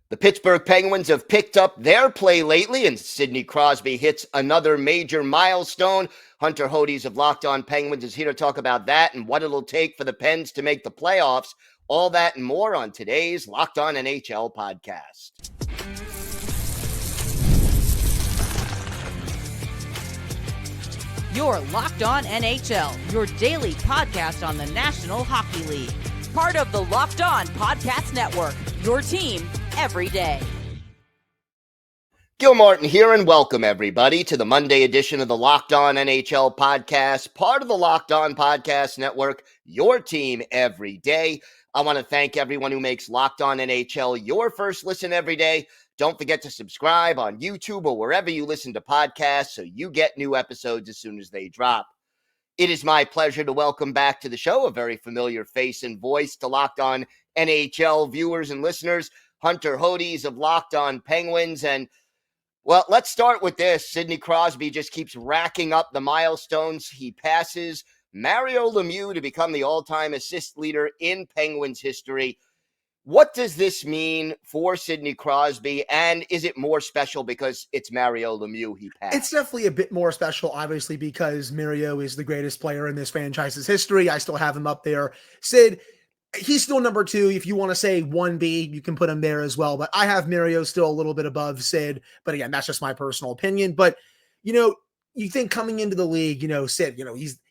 The Pittsburgh Penguins have picked up their play lately, and Sidney Crosby hits another major milestone. Hunter Hodies of Locked On Penguins is here to talk about that and what it'll take for the Pens to make the playoffs. All that and more on today's Locked On NHL podcast. You're Locked On NHL, your daily podcast on the National Hockey League. Part of the Locked On Podcast Network, your team every day. Gil Martin here, and welcome everybody to the Monday edition of the Locked On NHL podcast, part of the Locked On Podcast Network, your team every day. I want to thank everyone who makes Locked On NHL your first listen every day. Don't forget to subscribe on YouTube or wherever you listen to podcasts so you get new episodes as soon as they drop. It is my pleasure to welcome back to the show a very familiar face and voice to Locked On NHL viewers and listeners, Hunter Hodies of Locked On Penguins. And, well, let's start with this. Sidney Crosby just keeps racking up the milestones. He passes Mario Lemieux to become the all-time assist leader in Penguins history. What does this mean for Sidney Crosby, and is it more special because it's Mario Lemieux he passed? It's definitely a bit more special, obviously, because Mario is the greatest player in this franchise's history. I still have him up there. Sid, he's still number two. If you want to say 1B, you can put him there as well. But I have Mario still a little bit above Sid. But again, that's just my personal opinion. But, you think coming into the league, Sid,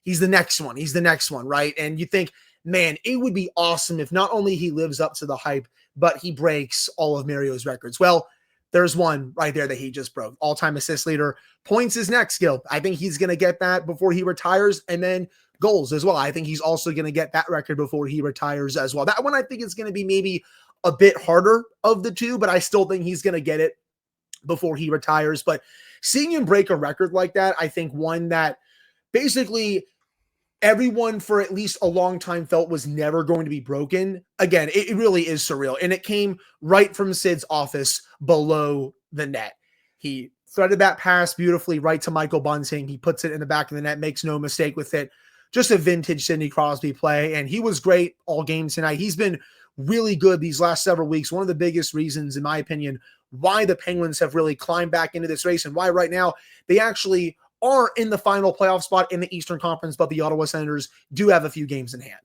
he's the next one. He's the next one, right? And you think, man, it would be awesome if not only he lives up to the hype, but he breaks all of Mario's records. Well, there's one right there that he just broke. All-time assist leader. Points is next, Gil. I think he's going to get that before he retires. And then goals as well. I think he's also going to get that record before he retires as well. That one I think is going to be maybe a bit harder of the two, but I still think he's going to get it before he retires. But seeing him break a record like that, I think one that basically everyone for at least a long time felt was never going to be broken. Again, it really is surreal. And it came right from Sid's office below the net. He threaded that pass beautifully right to Michael Bunting. He puts it in the back of the net, makes no mistake with it. Just a vintage Sidney Crosby play. And he was great all game tonight. He's been really good these last several weeks. One of the biggest reasons, in my opinion, why the Penguins have really climbed back into this race and why right now they actually are in the final playoff spot in the Eastern Conference, but the Ottawa Senators do have a few games in hand.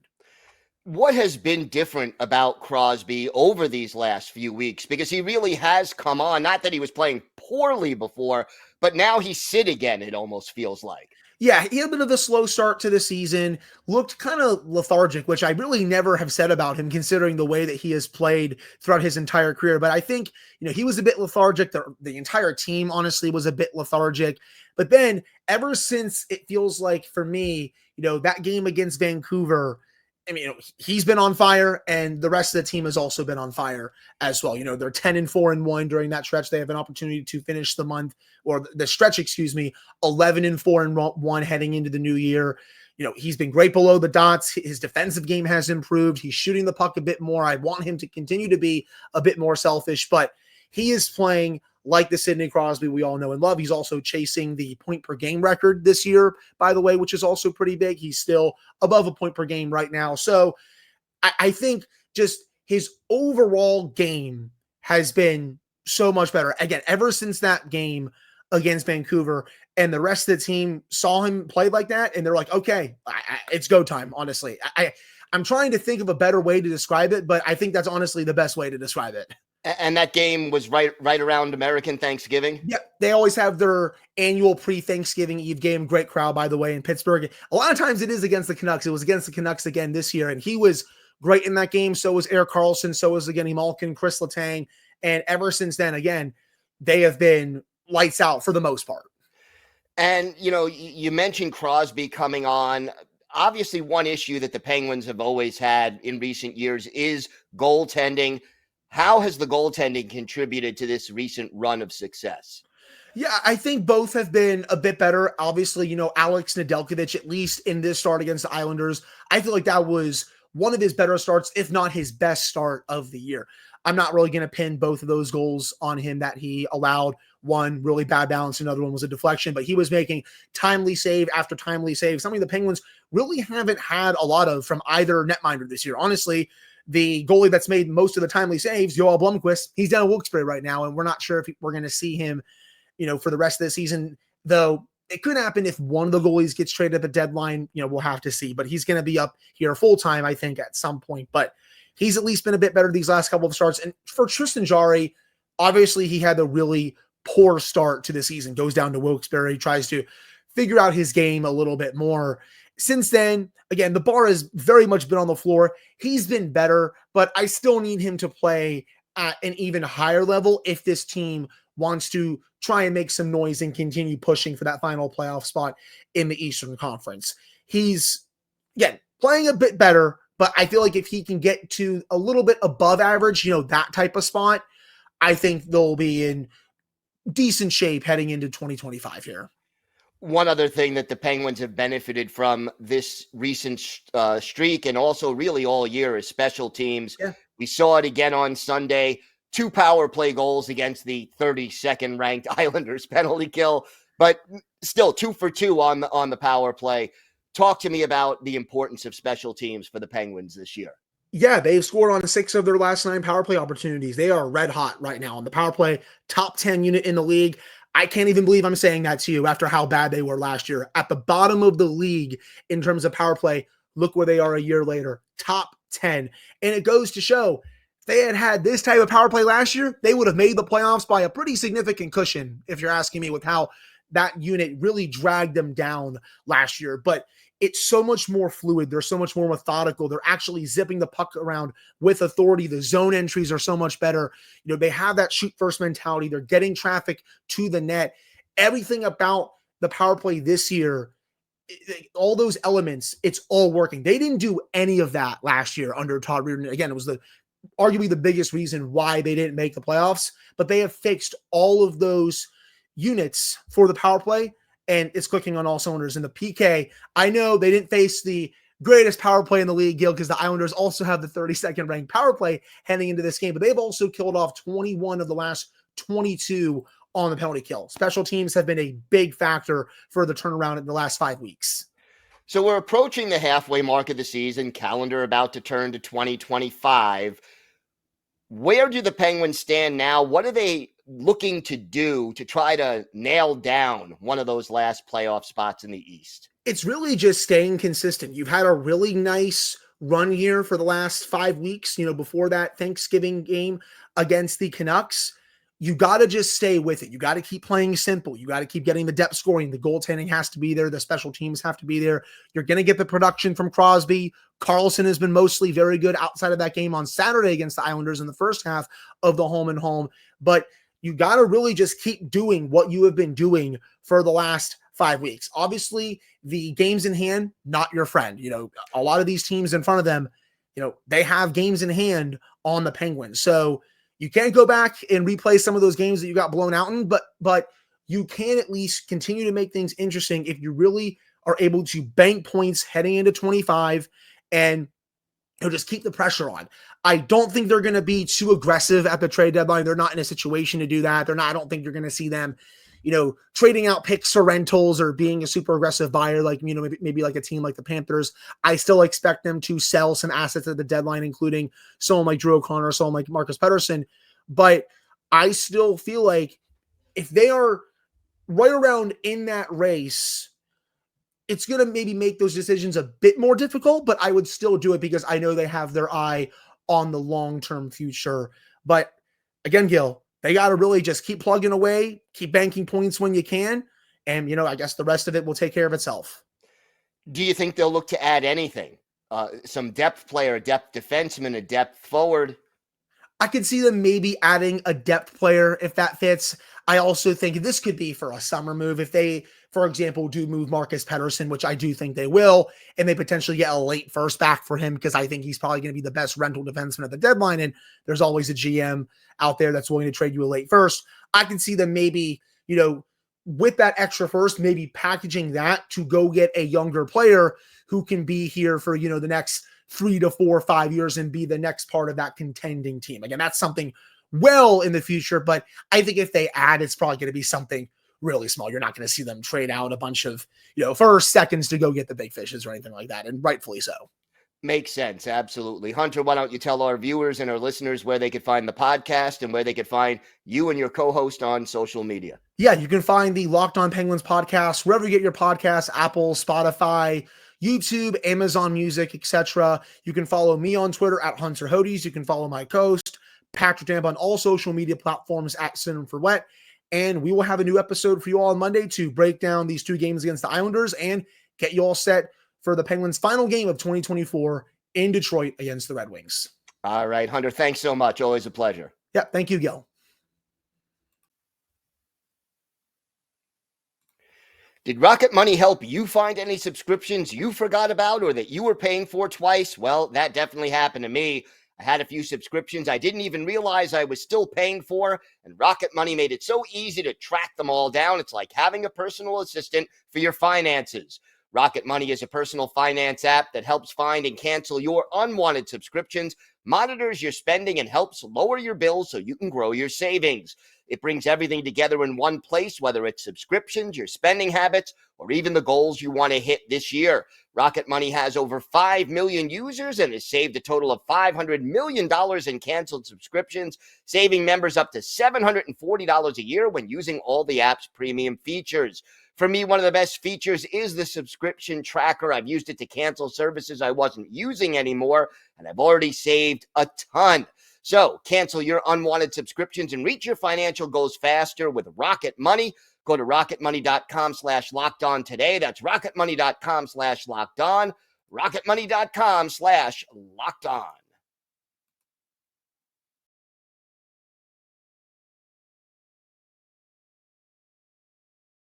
What has been different about Crosby over these last few weeks? Because he really has come on. Not that he was playing poorly before, but now he's Sid again, it almost feels like. Yeah, he had a bit of a slow start to the season, looked kind of lethargic, which I really never have said about him considering the way that he has played throughout his entire career. But I think, he was a bit lethargic. The entire team, honestly, was a bit lethargic. But then ever since it feels like for me, that game against Vancouver, he's been on fire and the rest of the team has also been on fire as well. They're 10-4-1 during that stretch. They have an opportunity to finish the month or the stretch, 11-4-1 heading into the new year. He's been great below the dots. His defensive game has improved. He's shooting the puck a bit more. I want him to continue to be a bit more selfish, but he is playing like the Sidney Crosby we all know and love. He's also chasing the point per game record this year, by the way, which is also pretty big. He's still above a point per game right now. So I think just his overall game has been so much better. Again, ever since that game against Vancouver and the rest of the team saw him play like that, and they're like, okay, it's go time, honestly. I'm trying to think of a better way to describe it, but I think that's honestly the best way to describe it. And that game was right around American Thanksgiving? Yep. They always have their annual pre-Thanksgiving Eve game. Great crowd, by the way, in Pittsburgh. A lot of times it is against the Canucks. It was against the Canucks again this year, and he was great in that game. So was Erik Karlsson. So was, again, Malkin, Chris Letang. And ever since then, again, they have been lights out for the most part. And, you mentioned Crosby coming on. Obviously, one issue that the Penguins have always had in recent years is goaltending. How has the goaltending contributed to this recent run of success? Yeah, I think both have been a bit better. Obviously, Alex Nedeljkovic, at least in this start against the Islanders, I feel like that was one of his better starts, if not his best start of the year. I'm not really going to pin both of those goals on him that he allowed. One really bad balance, another one was a deflection, but he was making timely save after timely save, something the Penguins really haven't had a lot of from either netminder this year. Honestly, the goalie that's made most of the timely saves, Joel Blomqvist, he's down in Wilkes-Barre right now, and we're not sure if we're going to see him, for the rest of the season, though. It could happen if one of the goalies gets traded at the deadline. We'll have to see, but he's going to be up here full time, I think, at some point. But he's at least been a bit better these last couple of starts. And for Tristan Jarry, obviously he had a really poor start to the season, goes down to Wilkes-Barre, tries to figure out his game a little bit more. Since then, again, the bar has very much been on the floor. He's been better, but I still need him to play at an even higher level if this team wants to try and make some noise and continue pushing for that final playoff spot in the Eastern Conference. He's, again, playing a bit better, but I feel like if he can get to a little bit above average, that type of spot, I think they'll be in decent shape heading into 2025 here. One other thing that the Penguins have benefited from this recent streak, and also really all year, is special teams. Yeah. We saw it again on Sunday. 2 power play goals against the 32nd ranked Islanders penalty kill, but still 2 for 2 on the power play. Talk to me about the importance of special teams for the Penguins this year. Yeah, they've scored on 6 of their last 9 power play opportunities. They are red hot right now on the power play, top 10 unit in the league. I can't even believe I'm saying that to you after how bad they were last year. At the bottom of the league in terms of power play, look where they are a year later, top 10. And it goes to show, if they had this type of power play last year, they would have made the playoffs by a pretty significant cushion, if you're asking me, with how that unit really dragged them down last year. But it's so much more fluid. They're so much more methodical. They're actually zipping the puck around with authority. The zone entries are so much better. They have that shoot first mentality. They're getting traffic to the net. Everything about the power play this year, all those elements, it's all working. They didn't do any of that last year under Todd Reirden. Again, it was arguably the biggest reason why they didn't make the playoffs, but they have fixed all of those units for the power play, and it's clicking on all cylinders. In the PK, I know they didn't face the greatest power play in the league, Gil, because the Islanders also have the 32nd ranked power play heading into this game, but they've also killed off 21 of the last 22 on the penalty kill. Special teams have been a big factor for the turnaround in the last 5 weeks. So we're approaching the halfway mark of the season, calendar about to turn to 2025. Where do the Penguins stand now? What are they looking to do to try to nail down one of those last playoff spots in the East? It's really just staying consistent. You've had a really nice run here for the last 5 weeks, before that Thanksgiving game against the Canucks. You got to just stay with it. You got to keep playing simple. You got to keep getting the depth scoring. The goaltending has to be there. The special teams have to be there. You're going to get the production from Crosby. Carlson has been mostly very good outside of that game on Saturday against the Islanders in the first half of the home and home. But you got to really just keep doing what you have been doing for the last 5 weeks. Obviously, the games in hand, not your friend. A lot of these teams in front of them, they have games in hand on the Penguins. So you can't go back and replay some of those games that you got blown out in, but you can at least continue to make things interesting if you really are able to bank points heading into 25 and just keep the pressure on. I don't think they're going to be too aggressive at the trade deadline. They're not in a situation to do that. I don't think you're going to see them, trading out picks or rentals or being a super aggressive buyer, like, maybe like a team like the Panthers. I still expect them to sell some assets at the deadline, including someone like Drew O'Connor, someone like Marcus Pettersson. But I still feel like if they are right around in that race, it's going to maybe make those decisions a bit more difficult, but I would still do it because I know they have their eye on the long-term future. But again, Gil, they got to really just keep plugging away, keep banking points when you can. And, I guess the rest of it will take care of itself. Do you think they'll look to add anything? Some depth player, a depth defenseman, a depth forward? I could see them maybe adding a depth player if that fits. I also think this could be for a summer move. If they, for example, do move Marcus Pettersson, which I do think they will, and they potentially get a late first back for him because I think he's probably going to be the best rental defenseman at the deadline. And there's always a GM out there that's willing to trade you a late first. I can see them maybe, with that extra first, maybe packaging that to go get a younger player who can be here for, the next 3 to 4 or 5 years and be the next part of that contending team. Again, that's something well in the future, but I think if they add, it's probably going to be something really small. You're not going to see them trade out a bunch of, first, seconds to go get the big fishes or anything like that. And rightfully so. Makes sense. Absolutely. Hunter, why don't you tell our viewers and our listeners where they could find the podcast and where they could find you and your co-host on social media? Yeah, you can find the Locked On Penguins podcast wherever you get your podcasts, Apple, Spotify, YouTube, Amazon Music, etc. You can follow me on Twitter at Hunter Hodies. You can follow my co-host, Patrick Damp, on all social media platforms at Synonym for Wet. And we will have a new episode for you all on Monday to break down these two games against the Islanders and get you all set for the Penguins' final game of 2024 in Detroit against the Red Wings. All right, Hunter, thanks so much. Always a pleasure. Yeah, thank you, Gil. Did Rocket Money help you find any subscriptions you forgot about or that you were paying for twice? Well, that definitely happened to me. I had a few subscriptions I didn't even realize I was still paying for, and Rocket Money made it so easy to track them all down. It's like having a personal assistant for your finances. Rocket Money is a personal finance app that helps find and cancel your unwanted subscriptions, monitors your spending, and helps lower your bills so you can grow your savings. It brings everything together in one place, whether it's subscriptions, your spending habits, or even the goals you want to hit this year. Rocket Money has over 5 million users and has saved a total of $500 million in canceled subscriptions, saving members up to $740 a year when using all the app's premium features. For me, one of the best features is the subscription tracker. I've used it to cancel services I wasn't using anymore, and I've already saved a ton. So cancel your unwanted subscriptions and reach your financial goals faster with Rocket Money. Go to rocketmoney.com/lockedon today. That's rocketmoney.com/lockedon. rocketmoney.com/lockedon.